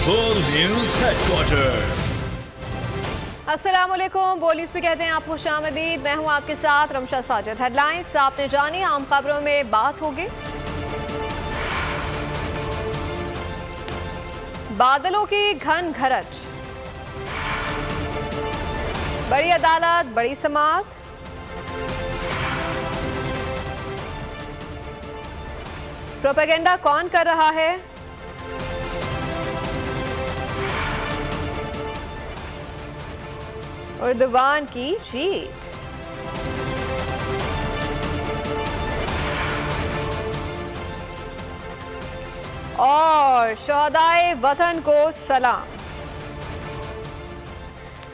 बोल news headquarter. अस्सलाम वालेकुम, बोल न्यूज़ पे कहते हैं आप खुशामदीद। मैं हूं आपके साथ रमशा साजिद। हेडलाइंस आपने जानी, आम खबरों में बात होगी। बादलों की घन घरट, बड़ी अदालत, बड़ी समाअत। प्रोपेगेंडा कौन कर रहा है? उर्दुवान की जीत। और शोहदाए वतन को सलाम।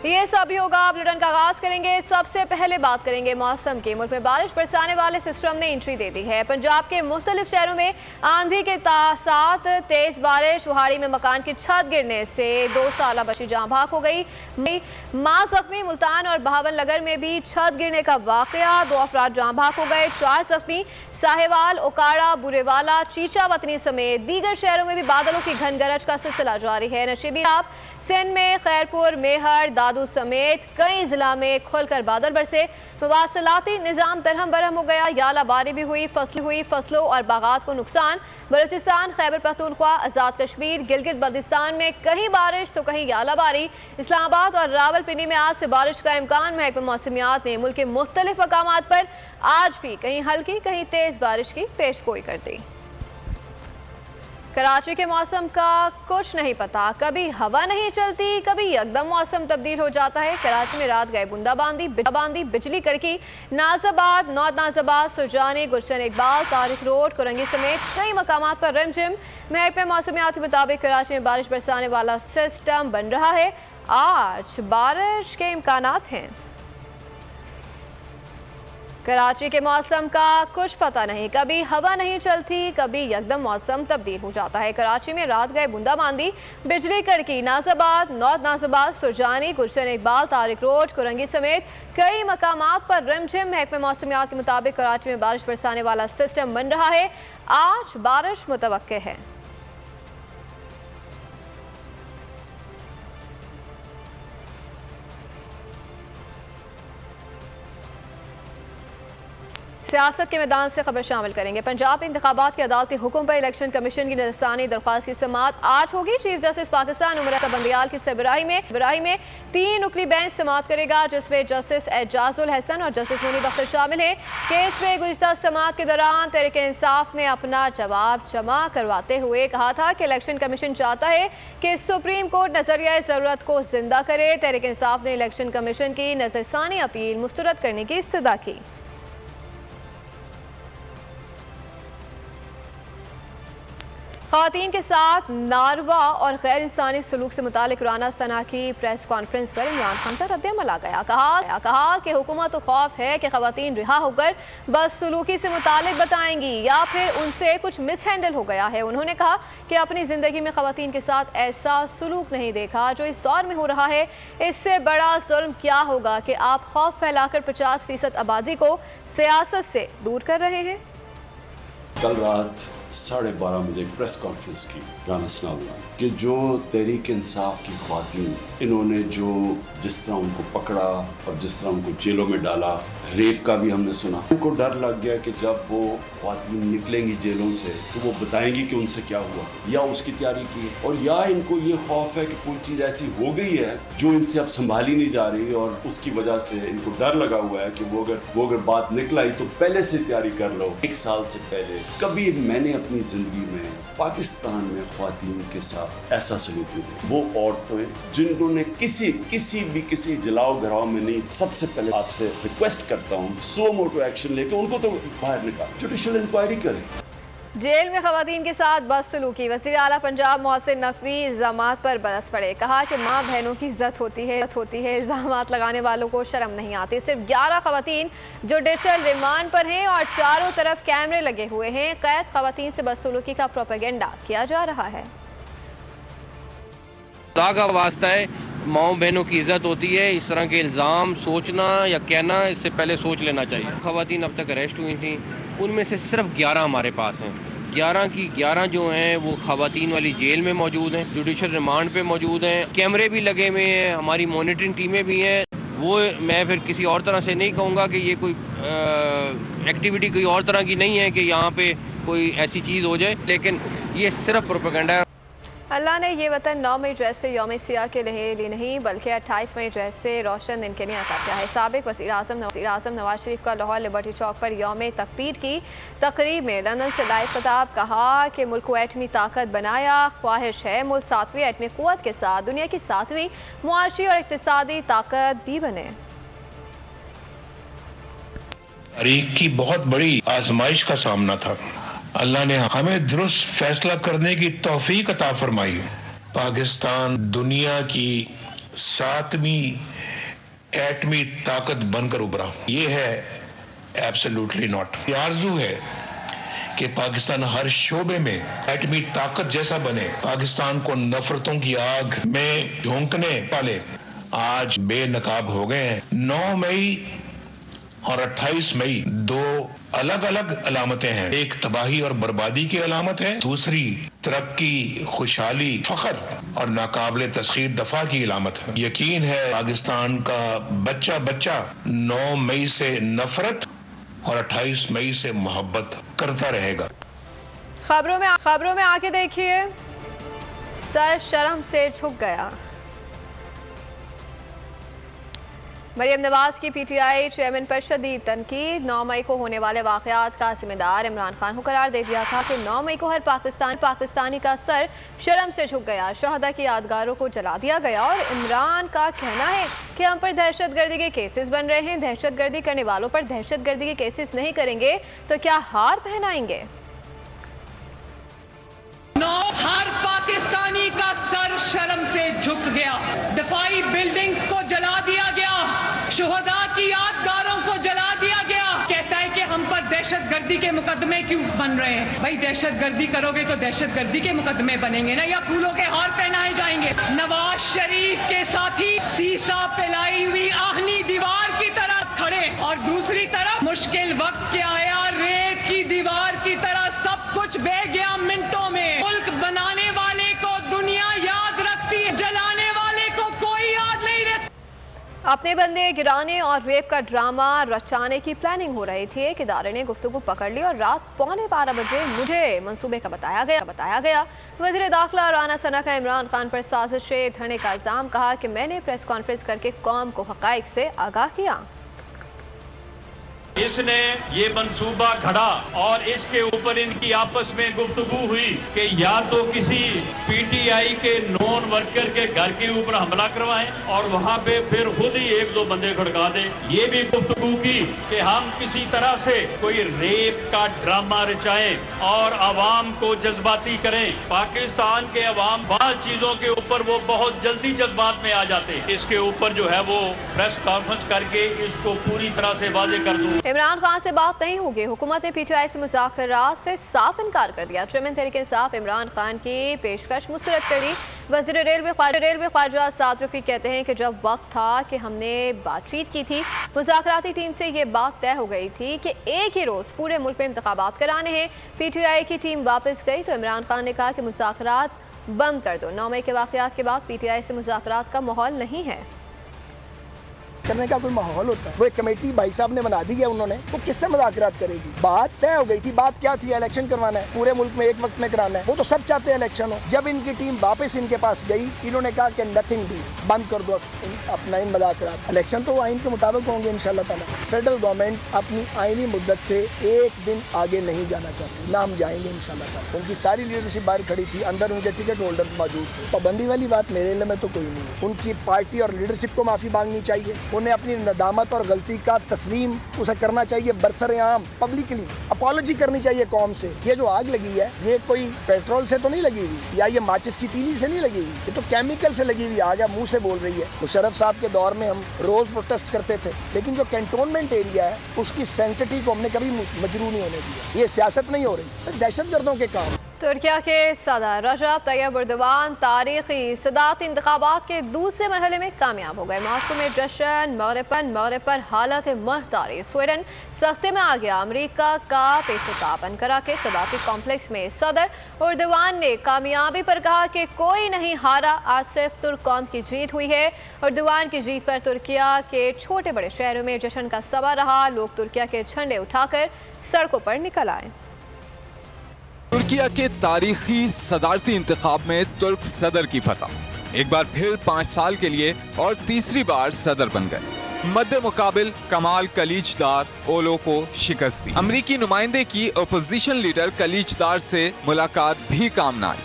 ये सभी होगा। आप बुलेटिन का आगाज करेंगे। सबसे पहले बात करेंगे मौसम की। मुल्क में बारिश बरसाने वाले सिस्टम ने एंट्री दे दी है। पंजाब के मुख्तलिफ शहरों में आंधी के साथ तेज बारिश, वहाड़ी में मकान की छत गिरने से 2 साला बच्ची जाँ भाग हो गई। मां जख्मी। मुल्तान और बहावलनगर में भी छत गिरने का वाकया, 2 अफराद जाँ भाग हो गए, 4 जख्मी। साहेवाल, ओकाड़ा, बुरेवाला, चीचा वतनी समेत दीगर शहरों में भी बादलों की घन गरज का सिलसिला जारी है। नशीबी आप सिंध में खैरपुर, मेहर, दादू समेत कई जिला में खुलकर बादल बरसे। मवासलाती निज़ाम दरहम बरहम हो गया। यालाबारी भी हुई, फसलों और बागात को नुकसान। बलूचिस्तान, खैबर पख्तूनख्वा, आज़ाद कश्मीर, गिलगित बल्तिस्तान में कहीं बारिश तो कहीं यालाबारी। इस्लामाबाद और रावलपिंडी में आज से बारिश का इम्कान। महकमा मौसमियात ने मुल्क के मुख्तलिफ मकामात पर आज भी कहीं हल्की कहीं तेज बारिश की पेशगोई कर दी। कराची के मौसम का कुछ नहीं पता, कभी हवा नहीं चलती, कभी एकदम मौसम तब्दील हो जाता है। कराची में रात गए बूंदाबांदी, बिजली कड़की। नाज़ाबाद, नौद नाज़ाबाद, सुरजानी, गुलशन इकबाल, तारिक रोड, कुरंगी समेत कई मकामात पर रिमझिम। महकमे मौसमियात के मुताबिक कराची में बारिश बरसाने वाला सिस्टम बन रहा है। आज बारिश के इम्कानात हैं। कराची के मौसम का कुछ पता नहीं, कभी हवा नहीं चलती, कभी यकदम मौसम तब्दील हो जाता है। कराची में रात गए बूंदाबांदी, बिजली कड़की। नाज़ाबाद, नौद नाज़ाबाद, सुरजानी, गुलशन इकबाल, तारिक रोड, कुरंगी समेत कई मकामात पर रिमझिम। महकमे मौसमियात के मुताबिक कराची में बारिश बरसाने वाला सिस्टम बन रहा है। आज बारिश मुतवक्के है। सियासत के मैदान से खबर शामिल करेंगे। पंजाब इंतखाबात के अदालती हुक्म पर इलेक्शन कमीशन की नजरसानी दरख्वास्त की समाअत आज होगी। चीफ जस्टिस पाकिस्तान उमर अता बंदियाल की सरबराही में 3 रुकनी बेंच समाअत करेगा, जिसमें जस्टिस एजाजुल हसन और जस्टिस मुनीब अख्तर शामिल हैं। केस में गुज़िश्ता समाअत के दौरान तहरीक इंसाफ ने अपना जवाब जमा करवाते हुए कहा था कि इलेक्शन कमीशन चाहता है कि सुप्रीम कोर्ट नजरिया ज़रूरत को जिंदा करे। तहरीक इंसाफ ने इलेक्शन कमीशन की नजरसानी अपील मुस्तरद करने की इस्तदा की। ख़वातीन के साथ नारवा और गैर इंसानी सलूक से मुतालिक राना सना की प्रेस कॉन्फ्रेंस पर इमरान खान का रद्द-ए-अमल आ गया। कहा कि हुकूमत को खौफ है कि ख़वातीन रिहा होकर बस सलूकी से मुतालिक बताएंगी या फिर उनसे कुछ मिस हैंडल हो गया है। उन्होंने कहा कि अपनी ज़िंदगी में ख़वातीन के साथ ऐसा सलूक नहीं देखा जो इस दौर में हो रहा है। इससे बड़ा जुल्म क्या होगा कि आप खौफ फैलाकर 50% आबादी को सियासत से दूर कर रहे हैं। कल रात 12:30 बजे प्रेस कॉन्फ्रेंस की राना सना कि जो तहरीक इंसाफ की ख्वातीन, इन्होंने जिस तरह उनको पकड़ा और जिस तरह उनको जेलों में डाला, रेप का भी हमने सुना। उनको डर लग गया कि जब वो ख्वातीन निकलेंगी जेलों से तो वो बताएंगी कि उनसे क्या हुआ, या उसकी तैयारी की, और या इनको ये खौफ है कि कोई चीज़ ऐसी हो गई है जो इनसे अब संभाली नहीं जा रही और उसकी वजह से इनको डर लगा हुआ है कि वो अगर बात निकल आई तो पहले से तैयारी कर लो। 1 साल से पहले कभी मैंने अपनी जिंदगी में पाकिस्तान में ख्वातीन के साथ ऐसा सलूक नहीं देखा। वो औरतें जिन्होंने किसी जलाओ घराव में नहीं, सबसे पहले आपसे रिक्वेस्ट करता हूँ सो मोटो एक्शन लेके उनको तो बाहर निकाल, जुडिशियल इंक्वायरी करें। जेल में ख़वातीन के साथ बदसलूकी। वज़ीर आला पंजाब मोहसिन नकवी इल्ज़ामात पर बरस पड़े। कहा कि माँ बहनों की इज्जत होती है, इल्ज़ामात लगाने वालों को शर्म नहीं आती। सिर्फ 11 ख़वातीन जुडिशियल रिमांड पर हैं और चारों तरफ कैमरे लगे हुए हैं। कैद ख़वातीन से बदसलूकी का प्रोपेगेंडा किया जा रहा है। खुदा का वास्ता है, माओ बहनों की इज़्ज़त होती है। इस तरह के इल्ज़ाम सोचना या कहना, इससे पहले सोच लेना चाहिए। ख़वातीन अब तक अरेस्ट हुई थी, उनमें से सिर्फ 11 हमारे पास हैं। 11 की 11 जो हैं वो ख़वातीन वाली जेल में मौजूद हैं, जुडिशल रिमांड पे मौजूद हैं, कैमरे भी लगे हुए हैं, हमारी मॉनिटरिंग टीमें भी हैं। वो मैं फिर किसी और तरह से नहीं कहूँगा कि ये कोई एक्टिविटी कोई और तरह की नहीं है कि यहाँ पे कोई ऐसी चीज़ हो जाए, लेकिन ये सिर्फ प्रोपेगेंडा है। अल्लाह ने ये वतन 9 मई जैसे यौम सियाह के लिए नहीं बल्कि 28 मई जैसे रोशन दिन के लिए अता किया है। साबिक वज़ीर आज़म नवाज शरीफ का लाहौर लिबर्टी चौक पर यौम तकबीर की तकरीब में लंदन से लाइव खिताब, कहा कि मुल्क को एटमी ताकत बनाया, ख्वाहिश है मुल्क 7वीं एटमी क़ुव्वत के साथ दुनिया की 7वीं मुआशी और इक़्तिसादी ताकत भी बने। तारीख की बहुत बड़ी आजमाइश का सामना था। अल्लाह ने हमें दुरुस्त फैसला करने की तौफीक अता फरमाई। पाकिस्तान दुनिया की 7वीं एटमी ताकत बनकर उभरा। ये है एब्सोल्युटली नॉट। ये आरजू है कि पाकिस्तान हर शोबे में एटमी ताकत जैसा बने। पाकिस्तान को नफरतों की आग में झोंकने वाले आज बेनकाब हो गए हैं। 9 मई और 28 मई दो अलग अलग अलामतें हैं। एक तबाही और बर्बादी की अलामत है, दूसरी तरक्की, खुशहाली, फख्र और नाकाबिले तस्खीर दफा की अलामत है। यकीन है पाकिस्तान का बच्चा बच्चा 9 मई से नफरत और 28 मई से मोहब्बत करता रहेगा। खबरों में आके देखिए, सर शर्म से झुक गया। मरियम नवाज की पीटीआई चेयरमैन पर शदीद तनकीद। 9 मई को होने वाले वाक़यात का जिम्मेदार इमरान खान को करार दे दिया था कि 9 मई को हर पाकिस्तानी का सर शर्म से झुक गया। शहदा की यादगारों को जला दिया गया और इमरान का कहना है कि हम पर दहशतगर्दी के केसेस बन रहे हैं। दहशतगर्दी करने वालों पर दहशतगर्दी के केसेस नहीं करेंगे तो क्या हार पहनाएंगे? हर पाकिस्तानी का सर शर्म से झुक गया। दफाई बिल्डिंग्स को जला दिया गया, शुहदा की यादगारों को जला दिया गया। कहता है कि हम पर दहशतगर्दी के मुकदमे क्यों बन रहे हैं? भाई दहशतगर्दी करोगे तो दहशतगर्दी के मुकदमे बनेंगे ना, या फूलों के हार पहनाए जाएंगे? नवाज शरीफ के साथी सीसा पिलाई हुई आहनी दीवार की तरह खड़े और दूसरी तरफ मुश्किल वक्त क्या आया, रेत की दीवार की तरह सब कुछ बह गया मिनटों में। मुल्क बनाने वाले को दुनिया याद रखती है, जलाने वाले को कोई याद नहीं रखता। अपने बंदे गिराने और रेप का ड्रामा रचाने की प्लानिंग हो रही थी। एक इदारे ने गुफ्तगू पकड़ ली और रात 11:15 बजे मुझे मंसूबे का बताया गया। वज़ीर दाखिला राना सना का इमरान खान पर साजिश धरने का इल्ज़ाम, कहा कि मैंने प्रेस कॉन्फ्रेंस करके कौम को हक़ाइक़ से आगाह किया। इसने ये मंसूबा घड़ा और इसके ऊपर इनकी आपस में गुफ्तगू हुई कि या तो किसी पीटीआई के नॉन वर्कर के घर के ऊपर हमला करवाएं और वहां पे फिर खुद ही 1-2 बंदे खड़का दें। ये भी गुफ्तगू की कि हम किसी तरह से कोई रेप का ड्रामा रचाएं और आवाम को जज्बाती करें। पाकिस्तान के अवाम बाल चीजों के ऊपर वो बहुत जल्दी जज्बात में आ जाते हैं। इसके ऊपर जो है वो प्रेस कॉन्फ्रेंस करके इसको पूरी तरह से वाज़ेह कर दूं। इमरान खान से बात नहीं होगी। हुकूमत ने पीटीआई से मुज़ाकरात से साफ इनकार कर दिया। चेयरमैन तहरीक इंसाफ इमरान खान की पेशकश मुस्तरद कर दी। वज़ीर रेलवे ख्वाजा साद रफ़ी कहते हैं कि जब वक्त था कि हमने बातचीत की थी, मुज़ाकराती टीम से ये बात तय हो गई थी कि एक ही रोज़ पूरे मुल्क में इंतखाबात कराने हैं। पीटीआई की टीम वापस गई तो इमरान खान ने कहा कि मुज़ाकरात बंद कर दो। 9 मई के वाक़यात के बाद पीटीआई से मुज़ाकरात का माहौल नहीं है। करने का कोई माहौल होता है? वो एक कमेटी भाई साहब ने बना दी है, उन्होंने वो किससे मुज़ाकरात करेगी? बात तय हो गई थी। बात क्या थी? इलेक्शन करवाना है, पूरे मुल्क में एक वक्त में कराना है। वो तो सब चाहते हैं इलेक्शन हो। जब इनकी टीम वापस इनके पास गई, इन्होंने कहा कि नथिंग भी, बंद कर दो अपना इन मुज़ाकरात। इलेक्शन तो आइन के मुताबिक होंगे इंशाल्लाह ताला। फेडरल गवर्नमेंट अपनी आइनी मुद्दत से एक दिन आगे नहीं जाना चाहती, ना हम जाएंगे इंशाल्लाह ताला। उनकी सारी लीडरशिप बाहर खड़ी थी, अंदर उनके टिकट होल्डर मौजूद थे। पाबंदी वाली बात मेरे इल्म में तो कोई नहीं है। उनकी पार्टी और लीडरशिप को माफ़ी मांगनी चाहिए। उन्हें अपनी नदामत और गलती का तस्लीम उसे करना चाहिए, बरसर-ए-आम पब्लिकली अपॉलॉजी करनी चाहिए कौम से। ये जो आग लगी है, ये कोई पेट्रोल से तो नहीं लगी हुई, या ये माचिस की तीली से नहीं लगी हुई, ये तो केमिकल से लगी हुई आग है। मुंह से बोल रही है। मुशर्रफ साहब के दौर में हम रोज प्रोटेस्ट करते थे, लेकिन जो कैंटोनमेंट एरिया है उसकी सेंसिटिविटी को हमने कभी मजरू नहीं होने दिया। ये सियासत नहीं हो रही, दहशतगर्दों के काम। तुर्किया के सदर रजब तैयब एर्दोगान तारीखी सदारती इंतखाबात के दूसरे मरहले में कामयाब हो गए। मॉस्को में जश्न, मगरिब पर हालत मर्दारी। स्वीडन सख्ते में आ गया। अमेरिका का पेशताब। अंकारा के सदारती कॉम्प्लेक्स में सदर एर्दोगान ने कामयाबी पर कहा कि कोई नहीं हारा, आज सिर्फ तुर्क कौम की जीत हुई है। एर्दोगान की जीत पर तुर्किया के छोटे बड़े शहरों में जश्न का समा रहा। लोग तुर्किया के झंडे उठाकर सड़कों पर निकल आए। तुर्किया के तारीखी सदारती इंतखाब में तुर्क सदर की फतह, एक बार फिर 5 साल के लिए और तीसरी बार सदर बन गए। मद्दे मुकाबिल कमाल कलीचदार ओलो को शिकस्त दी। अमरीकी नुमाइंदे की अपोजिशन लीडर कलीचदार से मुलाकात भी काम न आई।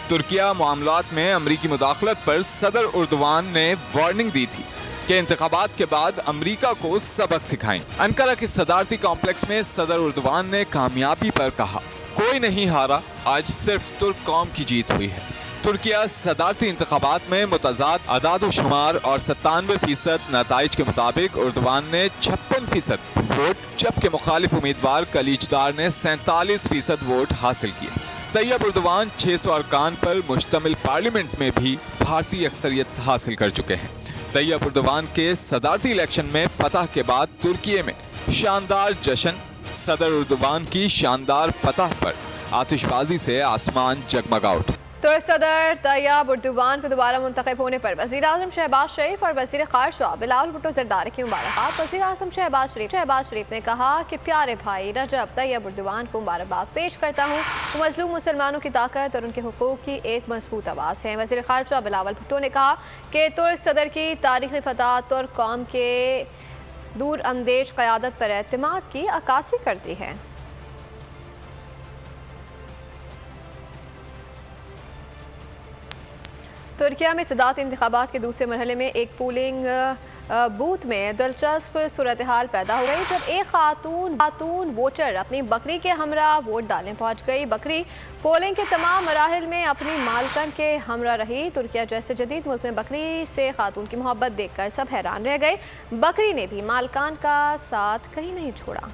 तुर्किया मामलात में अमरीकी मुदाखलत पर सदर एर्दोगान ने वार्निंग दी थी कि इंतखाबात के बाद अमरीका को सबक सिखाएं। अंकारा के सदारती कॉम्प्लेक्स में सदर एर्दोगान ने कामयाबी पर कहा, कोई नहीं हारा, आज सिर्फ तुर्क कौम की जीत हुई है। तुर्किया सदारती इंतखाबात में मुतज़ाद अदाद शुमार और 97% नताइज के मुताबिक एर्दोगान ने 56% वोट, जबकि मुखालिफ उम्मीदवार कलीचदार ने 47% वोट हासिल किए। तैयब एर्दोगान 600 अरकान पर मुश्तमिल पार्लियामेंट में भी भारतीय अक्सरियत हासिल कर चुके हैं। तैयब एर्दोगान के सदारती इलेक्शन में फतह के बाद तुर्किया में शानदार जश्न। सदर एर्दोगान की शानदार फतह पर आतिशबाजी से आसमान जगमगा उठा। तुर्क सदर तैयब एर्दोगान को दोबारा मुंतखब होने पर वज़ीर आज़म शहबाज शरीफ और वज़ीर ख़ारजा बिलावल भुट्टो ज़रदारी की मुबारकबाद। वज़ीर आज़म शहबाज शरीफ ने कहा कि प्यारे भाई रजब तैयब एर्दोगान को मुबारकबाद पेश करता हूँ। वो मज़लूम मुसलमानों की ताकत और उनके हुकूक़ की एक मजबूत आवाज़ है। वज़ीर ख़ारजा बिलावल भुट्टो ने कहा कि तुर्क सदर की तारीख़ी फतह तुर्क कौम के दूर अंदेश क़यादत पर एतमाद की अक्कासी करती है। तुर्किया में सदारती इंतखाबात के दूसरे मरहले में एक पोलिंग बूथ में दिलचस्प सूरत हाल पैदा हो गई जब एक खातून वोटर अपनी बकरी के हमरा वोट डालने पहुंच गई। बकरी पोलिंग के तमाम मराहिल में अपनी मालकन के हमरा रही। तुर्किया जैसे जदीद मुल्क में बकरी से खातून की मोहब्बत देखकर सब हैरान रह गए। बकरी ने भी मालकान का साथ कहीं नहीं छोड़ा।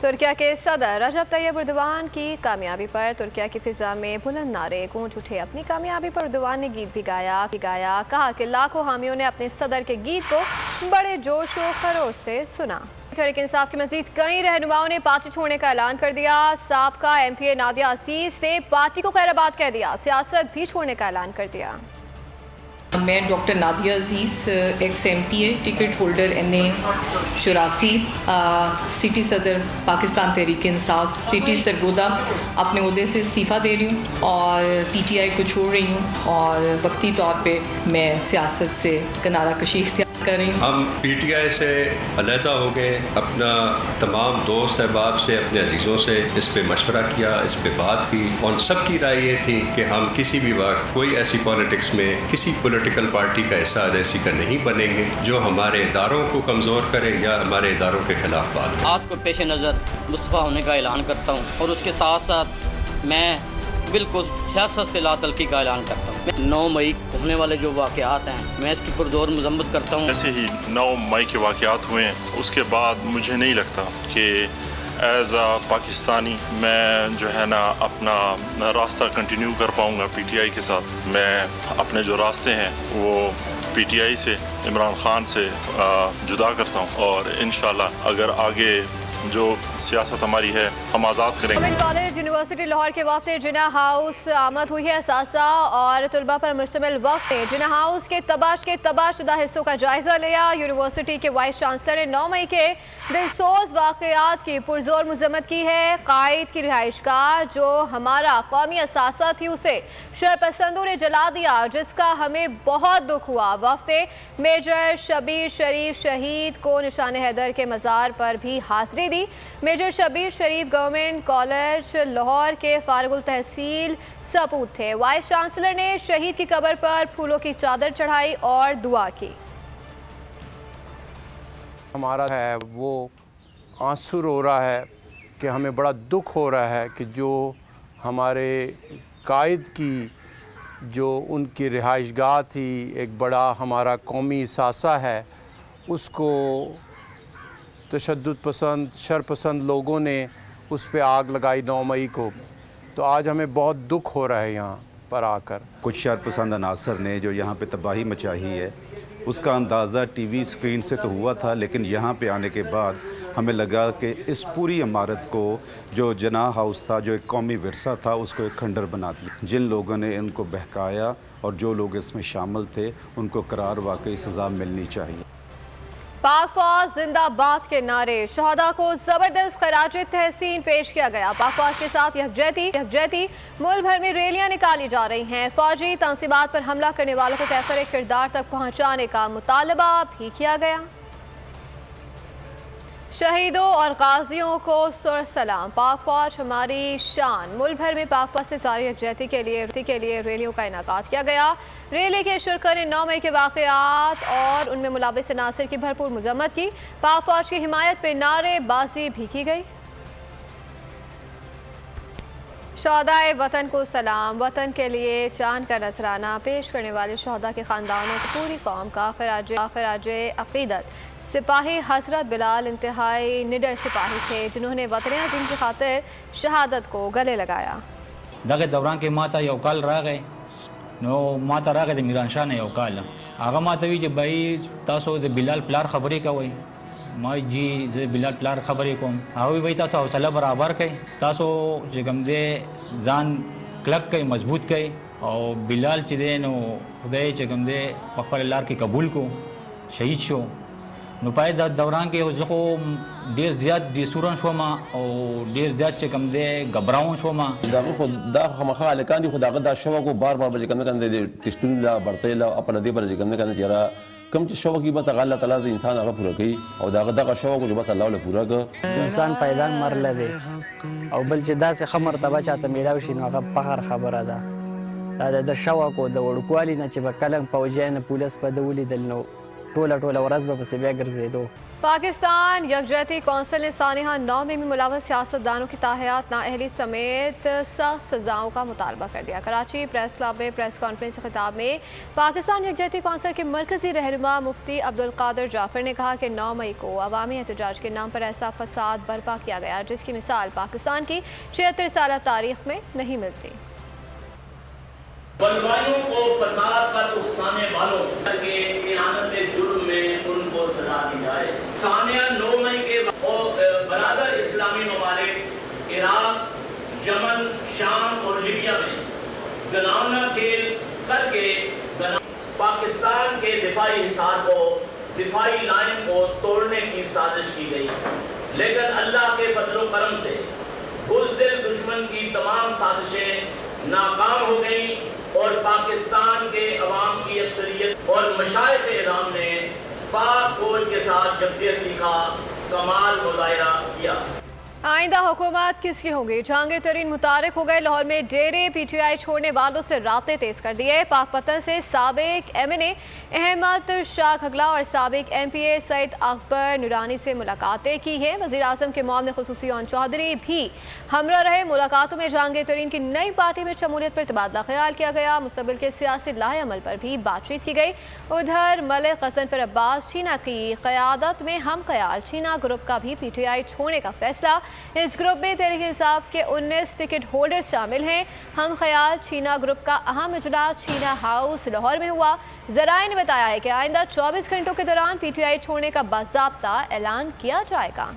तुर्किया के सदर रजब तैयब एर्दोगान की कामयाबी पर तुर्किया की फिजा में बुलंद नारे गूंज उठे। अपनी कामयाबी पर एर्दोगान ने गीत भी गाया। कहा कि लाखों हामियों ने अपने सदर के गीत को बड़े जोश व खरोश से सुना। तहरीक इंसाफ के मजीद कई रहनुमाओं ने पार्टी छोड़ने का ऐलान कर दिया। साबका MPA नादिया अजीज ने पार्टी को खैराबाद कह दिया। सियासत भी छोड़ने का ऐलान कर दिया। मैं doctor Nadia Aziz ex MPA ticket holder NA 84 city Sadar Pakistan Tehreek Insaf city Sargodha अपने ओहदे से इस्तीफ़ा दे रही हूँ और PTI को छोड़ रही हूँ और वक्ती तौर पे मैं सियासत से किनारा कशी इख्तियार कर रही हूँ। हम PTI से अलहदा हो गए। अपना तमाम दोस्त अहबाब से, अपने अजीज़ों से इस पे मशवरा किया, इस पे बात की और सबकी राय ये थी कि हम किसी भी वक्त कोई ऐसी पॉलिटिक्स में किसी पॉलिटिकल पार्टी का हिस्सा ऐसी का नहीं बनेंगे जो हमारे इदारों को कमज़ोर करे या हमारे इदारों के खिलाफ बात। आज को पेश नज़र मुस्तफ़ा होने का ऐलान करता हूँ और उसके साथ साथ मैं बिल्कुल सियासत से लातल्की का ऐलान करता हूँ। 9 मई होने वाले जो वाक़यात हैं मैं इसकी पुरज़ोर मज़म्मत करता हूँ। ऐसे ही 9 मई के वाक़यात हुए हैं, उसके बाद मुझे नहीं लगता कि एज आ पाकिस्तानी मैं जो है ना अपना रास्ता कंटिन्यू कर पाऊँगा PTI के साथ। मैं अपने जो रास्ते हैं वो PTI से, इमरान खान से जुदा करता हूँ और इंशाल्लाह अगर आगे जो सियासत हमारी है हम आज़ाद करेंगे। गवर्नमेंट कॉलेज यूनिवर्सिटी लाहौर के वफ़द ने जिना हाउस आमद हुई है। असासा और तलबा पर मुश्तमिल वफ़द ने जिना हाउस के तबाहशुदा हिस्सों का जायज़ा लिया। यूनिवर्सिटी के वाइस चांसलर ने 9 मई के दिलसोज वाक़यात की पुरजोर मज़म्मत की है। कायद की रिहाइश का जो हमारा कौमी असासा थी उसे शरपसंदों ने जला दिया, जिसका हमें बहुत दुख हुआ। वफ़द मेजर शबीर शरीफ शहीद को निशान हैदर के मज़ार पर भी हाज़िरी दी। मेजर शबीर शरीफ गवर्नमेंट कॉलेज लाहौर के फारगुल तहसील सपूत थे। वाइस चांसलर ने शहीद की कब्र पर फूलों की चादर चढ़ाई और दुआ की। हमारा है वो आंसू रो रहा है कि हमें बड़ा दुख हो रहा है कि जो हमारे कायद की जो उनकी रिहाइशगाह थी, एक बड़ा हमारा कौमी सासा है, उसको तशद्दुद पसंद शरपसंद लोगों ने उस पर आग लगाई 9 मई को। तो आज हमें बहुत दुख हो रहा है यहाँ पर आकर। कुछ शरपसंद अनासर ने जो यहाँ पे तबाही मचाई है उसका अंदाज़ा टीवी स्क्रीन से तो हुआ था, लेकिन यहाँ पे आने के बाद हमें लगा कि इस पूरी इमारत को जो जनाह हाउस था, जो एक कौमी विरसा था, उसको एक खंडर बना दिया। जिन लोगों ने इनको बहकाया और जो लोग इसमें शामिल थे उनको करार वाकई सज़ा मिलनी चाहिए। पाक फौज जिंदाबाद के नारे, शहदा को जबरदस्त खराज तहसीन पेश किया गया। पाक फौज के साथ यकजहती मुल्क भर में रैलियां निकाली जा रही हैं। फौजी तंसीबात पर हमला करने वालों को तहफ़्फ़ुर किरदार तक पहुंचाने का मुतालबा भी किया गया। शहीदों और गाजियों को सुर सलाम, पाक फौज हमारी शान। मुल्क भर में पाक फौज से जारी यकजहती के लिए रैलियों का इनेकाद किया गया। रैली के शुरका ने 9 मई के वाक़यात और उनमें मुलव्वस अनासर की भरपूर मज़म्मत की। पाक फौज की हिमायत पे नारेबाजी भी की गई। शहदाए वतन को सलाम, वतन के लिए चांद का नजराना पेश करने वाले शहदा के ख़ानदानों को पूरी कौम का खराज अक़ीदत। सिपाही हज़रत बिलाल इंतहाई निडर सिपाही थे जिन्होंने वतन अज़ीम की खातिर शहादत को गले लगाया। दगे दौरान के माता यौकाल रह गए नो माता रह गए मीरान शाह ने यौकाल आगा माता भी जब भाई तासो बिलाल प्लार खबरें का वही माई जी जे बिलाल प्लार खबरें को आगे भाई तासो हौसला बराबर कई तासो जगम दे जान क्लब कई मजबूत कई और बिलाल चिदे नो खुदाई जगम दे पकड़ लार के कबूल को शहीद शो नुपाए दौरान के उसको देर ज़्यादा दिसूरन शोमा और देर ज़्यादा चकम दे घबराऊं शोमा दागो खुदा हम खाले कान दी खुदा का शवा को बार-बार बजे करने दे टिस्टुन ला बढ़ते ला अपन दे पर करने जरा कम शवा की बस अल्लाह ताला दे इंसान आगे पूरा की और दागा का शवा को जो बस अल्लाह ने पूरा कर इंसान पैदा मर लदे और बल जदा से खमर तबा चाहता मेरा उशी ना पहाड़ खबर आदा दा शवा को द वड़कुआली न च कलम पौजन पुलिस पर दउली दलनो टोला वरस बस बेगर दो। पाकिस्तान यकजहती कौंसिल ने सानिहा 9 में मुलव्वस सियासतदानों की ताहयात नाअहली समेत सख्त सजाओं का मुतालबा कर दिया। कराची प्रेस क्लब में प्रेस कॉन्फ्रेंस के खिताब में पाकिस्तान यकजहती कौंसिल के मरकजी रहनुमा मुफ्ती अब्दुल कादिर जाफर ने कहा कि 9 मई को अवामी एहतजाज के नाम पर ऐसा फसाद बर्पा किया गया जिसकी मिसाल पाकिस्तान की 76 साल तारीख में नहीं मिलती। बलवाइयों को फसाद पर उकसाने वालों के इहानत जुर्म में उनको सजा दी जाए। सानिया 9 मई के बरादर इस्लामी ममालिक इराक, यमन, शाम और लीबिया में गनावना खेल करके पाकिस्तान के दिफाई हिसार को, दिफाई लाइन को तोड़ने की साजिश की गई, लेकिन अल्लाह के फजल करम से बुज़दिल दुश्मन की तमाम साजिशें नाकाम हो गई और पाकिस्तान के अवाम की अक्सरियत और मशाइख इस्लाम ने पाक फौज के साथ यकजहती का कमाल मुजाहिरा किया। आइंदा हुकूमत किसकी होगी? जहांगीर तरीन मुतारिक हो गए। लाहौर में डेरे पीटीआई छोड़ने वालों से रातें तेज कर दिए। पाकपतन से साबिक एमएनए अहमद शाह खगला और साबिक एमपीए सईद अकबर नूरानी से मुलाकातें की हैं। वज़ीर आज़म के मुआविन ख़ुसूसी ओन चौधरी भी हमरा रहे। मुलाकातों में जहांगीर तरीन की नई पार्टी में शमूलियत पर तबादला ख्याल किया गया। मुस्तक़बिल के सियासी लाहेअमल पर भी बातचीत की गई। उधर मलिक गज़नफ़र अब्बास चीना की क़यादत में हम ख्याल चीना ग्रुप का भी पीटीआई छोड़ने का फैसला। इस ग्रुप में तहरीक इंसाफ के 19 टिकट होल्डर्स शामिल हैं। हम ख्याल चीना ग्रुप का अहम इजलास चीना हाउस लाहौर में हुआ। ज़राए ने बताया है कि आइंदा 24 घंटों के दौरान पीटीआई छोड़ने का बाज़ाब्ता ऐलान किया जाएगा।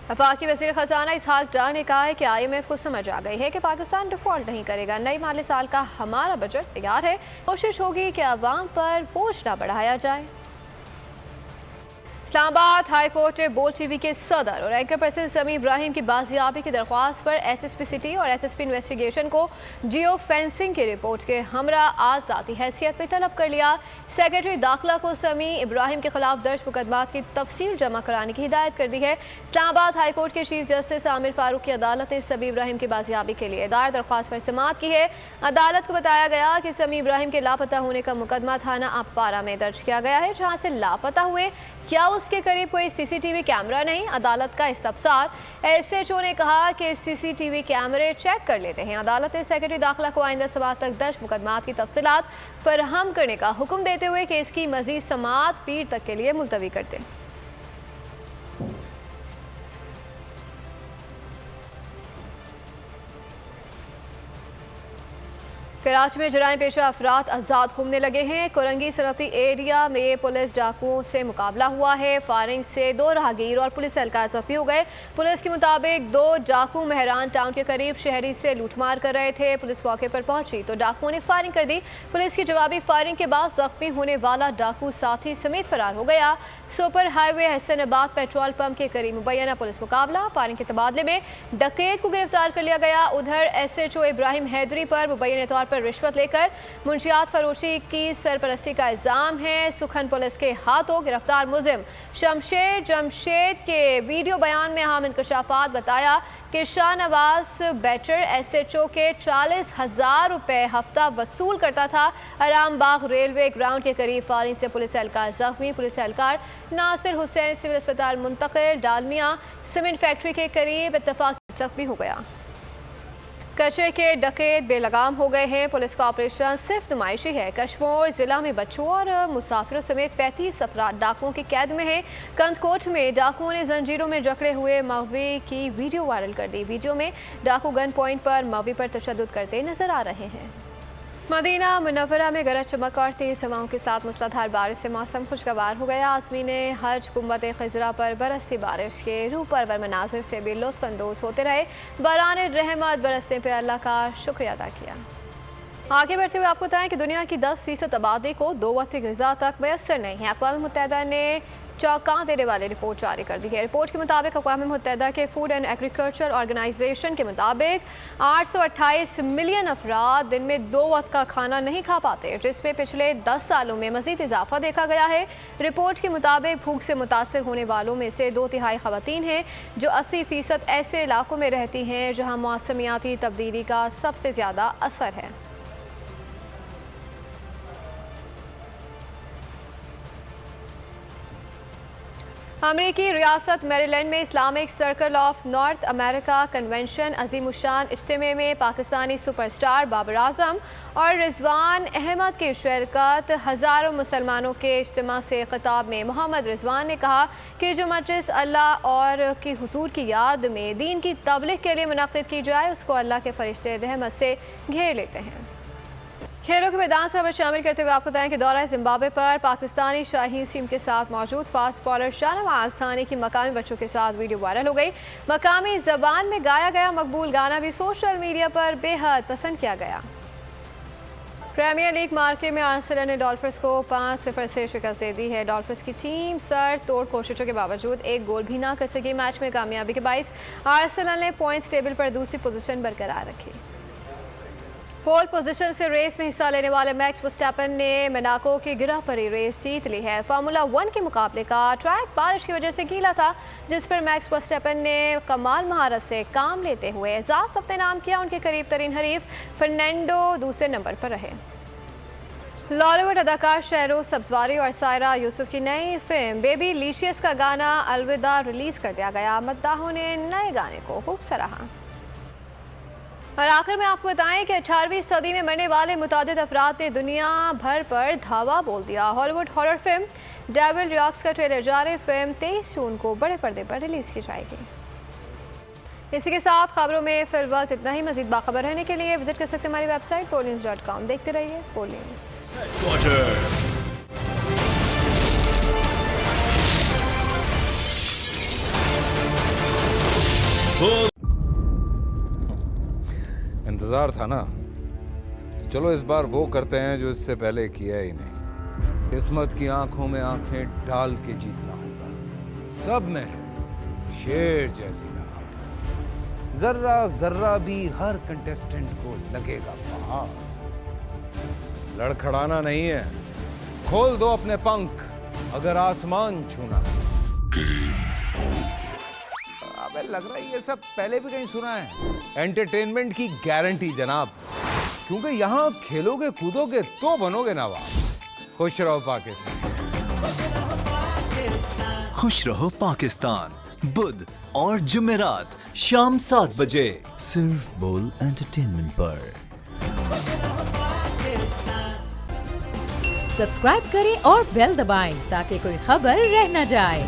वफाकी वज़ीर ख़ज़ाना इसहाक डार ने कहा है कि IMF को समझ आ गई है कि पाकिस्तान डिफ़ॉल्ट नहीं करेगा। नई माली साल का हमारा बजट तैयार है। कोशिश होगी कि अवाम पर बोझ न बढ़ाया जाए। इस्लामाबाद हाई कोर्ट ने बोल टीवी के सदर और एंकर पर्सन समी इब्राहिम की बाजियाबी की दरख्वास्त पर SSP सिटी और SSP इन्वेस्टिगेशन को जियो फेंसिंग की रिपोर्ट के हमरा आज़ादी हैसियत में तलब कर लिया। सेक्रेटरी दाखिला को समी इब्राहिम के खिलाफ दर्ज मुकदमात की तफसील जमा कराने की हिदायत कर दी है। इस्लामाबाद हाई कोर्ट के चीफ जस्टिस आमिर फारूक की अदालत ने समी इब्राहिम की बाजियाबी के लिए दायर दरख्वास्त पर समाअत की है। अदालत को बताया गया कि समी इब्राहिम के लापता होने का मुकदमा थाना अपारा में दर्ज किया गया है, जहाँ से लापता हुए क्या वो हाउस के करीब कोई सीसीटीवी कैमरा नहीं, अदालत का इस्तफसार। SHO ने कहा कि सीसीटीवी कैमरे चेक कर लेते हैं। अदालत ने सेक्रेटरी दाखिला को आइंदा समाअत तक दर्ज मुकदमात की तफसीलात फराहम करने का हुक्म देते हुए केस की मजीद समाअत पीर तक के लिए मुलतवी कर दें। कराची में जराइम पेशा अफराद आज़ाद घूमने लगे हैं। कोरंगी सनती एरिया में पुलिस डाकुओं से मुकाबला हुआ है। फायरिंग से 2 राहगीर और पुलिस एहलकार जख्मी हो गए। पुलिस के मुताबिक 2 डाकू मेहरान टाउन के करीब शहरी से लूटमार कर रहे थे। पुलिस मौके पर पहुंची तो डाकुओं ने फायरिंग कर दी। पुलिस की जवाबी फायरिंग के बाद जख्मी होने वाला डाकू साथी समेत फरार हो गया। Super highway Hasanabad petrol pump के करीब मुबैना पुलिस मुकाबला। फायरिंग के तबादले में डकैत को गिरफ्तार कर लिया गया। उधर SHO इब्राहिम हैदरी पर मुबैना तौर पर रिश्वत लेकर मुंशियात फरोशी की सरपरस्ती का इल्जाम है। सुखन पुलिस के हाथों गिरफ्तार मुलजिम शमशेर जमशेद के वीडियो बयान में अहम इंकशाफात बताया कि शाहनवाज बैटर SHO के 40,000 रुपये हफ्ता वसूल करता था। आरामबाग रेलवे ग्राउंड के करीब फायरिंग से पुलिस एहलकार जख्मी। पुलिस एहलकार नासिर हुसैन सिविल अस्पताल मुंतकिल। डालमिया सीमेंट फैक्ट्री के करीब इत्तफाक जख्मी हो गया। कचरे के डकैत बेलगाम हो गए हैं। पुलिस का ऑपरेशन सिर्फ नुमाइशी है। कश्मीर जिला में बच्चों और मुसाफिरों समेत 35 अफराद डाकुओं की कैद में हैं। कंदकोट में डाकुओं ने जंजीरों में जकड़े हुए मवी की वीडियो वायरल कर दी। वीडियो में डाकू गन पॉइंट पर मवी पर तशद्दुद करते नजर आ रहे हैं। मदीना मुनव्वरा में गरज चमक और तेज़ हवाओं के साथ मूसलाधार बारिश से मौसम खुशगवार हो गया। आज़मीन हज गुंबद खिजरा पर बरसती बारिश के रूह परवर मनाजिर से भी लुत्फ़अंदोज़ होते रहे। बरान रहमत बरसने पर अल्लाह का शुक्रिया अदा किया। आगे बढ़ते हुए आपको बताएं कि दुनिया की 10% आबादी को 2 वक्त ग़िज़ा तक मैसर नहीं है। अक़वाम मुत्तहिदा ने चौंका देने वाली रिपोर्ट जारी कर दी है। रिपोर्ट के मुताबिक अक़वाम मुत्तहिदा के फूड एंड एग्रीकल्चर ऑर्गेनाइजेशन के मुताबिक 828 मिलियन अफराद दिन में 2 वक्त का खाना नहीं खा पाते, जिसमें पिछले 10 सालों में मज़ीद इजाफा देखा गया है। रिपोर्ट के मुताबिक भूख से मुतासर होने वालों में से 2/3 ख़वातीन हैं, जो 80% ऐसे इलाकों में रहती हैं जहाँ मौसमियाती तब्दीली का सबसे ज़्यादा असर है। अमेरिकी रियासत मेरीलैंड में Islamic circle of North America convention अजीमुशान इज्तिमा में पाकिस्तानी सुपरस्टार बाबर आजम और रिजवान अहमद की शिरकत। हज़ारों मुसलमानों के इज्तिमा से खिताब में मोहम्मद रिजवान ने कहा कि जो मजलिस अल्लाह और की हुजूर की याद में दीन की तबलीग के लिए मुनक़्क़िद की जाए, उसको अल्लाह के फरिश्ते रहमत से घेर लेते हैं। खेलों के मैदान से खबर शामिल करते हुए आपको बताएं कि दौरा जिम्बाब्वे पर पाकिस्तानी शाहीन टीम के साथ मौजूद फास्ट बॉलर शाहनवाज थानी की मकामी बच्चों के साथ वीडियो वायरल हो गई। मकामी ज़बान में गाया गया मकबूल गाना भी सोशल मीडिया पर बेहद पसंद किया गया। प्रीमियर लीग मार्के में आर्सेनल ने डॉल्फिन्स को 5-0 से शिकस्त दे दी है। डॉल्फिन्स की टीम सर तोड़ कोशिशों के बावजूद एक गोल भी ना कर सकी। मैच में कामयाबी के बाइस आर्सेनल ने पॉइंट्स टेबल पर दूसरी पोजीशन बरकरार रखी। पोल पोजीशन से रेस में हिस्सा लेने वाले मैक्स वर्स्टैपेन ने मोनाको की गिरह परी रेस जीत ली है। फार्मूला 1 के मुकाबले का ट्रैक बारिश की वजह से गीला था, जिस पर मैक्स वर्स्टैपेन ने कमाल महारत से काम लेते हुए एजाज अपने नाम किया। उनके करीब तरीन हरीफ फर्नांडो दूसरे नंबर पर रहे। लॉलीवुड अदाकार शहरोज सब्जवारी और सायरा यूसुफ की नई फिल्म बेबी लीशियस का गाना अलविदा रिलीज कर दिया गया। मद्दाहों ने नए गाने को खूब सराहा। और आखिर में आपको बताएं कि 18वीं सदी में मरने वाले मुतादिद अफराद ने दुनिया भर पर धावा बोल दिया। हॉलीवुड हॉरर फिल्म डेविल रियॉक्स का ट्रेलर जारी। फिल्म 23 जून को बड़े पर्दे पर रिलीज की जाएगी। इसी के साथ खबरों में फिल वक्त इतना ही। मजीद बाखबर रहने के लिए विजिट कर सकते हैं हमारी वेबसाइट polnews.com। देखते रहिए पोल न्यूज़। इंतज़ार था ना, चलो इस बार वो करते हैं जो इससे पहले किया ही नहीं। किस्मत की आंखों में आंखें डाल के जीतना होगा। सब में है शेर जैसी राह, जर्रा जर्रा भी हर कंटेस्टेंट को लगेगा पहाड़। लड़खड़ाना नहीं है, खोल दो अपने पंख अगर आसमान छूना है। अबे लग रहा है ये सब पहले भी कहीं सुना है। एंटरटेनमेंट की गारंटी जनाब, क्योंकि यहाँ खेलोगे कूदोगे तो बनोगे नवाब। खुश रहो पाकिस्तान। खुश रहो पाकिस्तान, बुध और जुमेरात शाम 7 बजे सिर्फ बोल एंटरटेनमेंट पर। सब्सक्राइब करें और बेल दबाएं ताकि कोई खबर रह न जाए।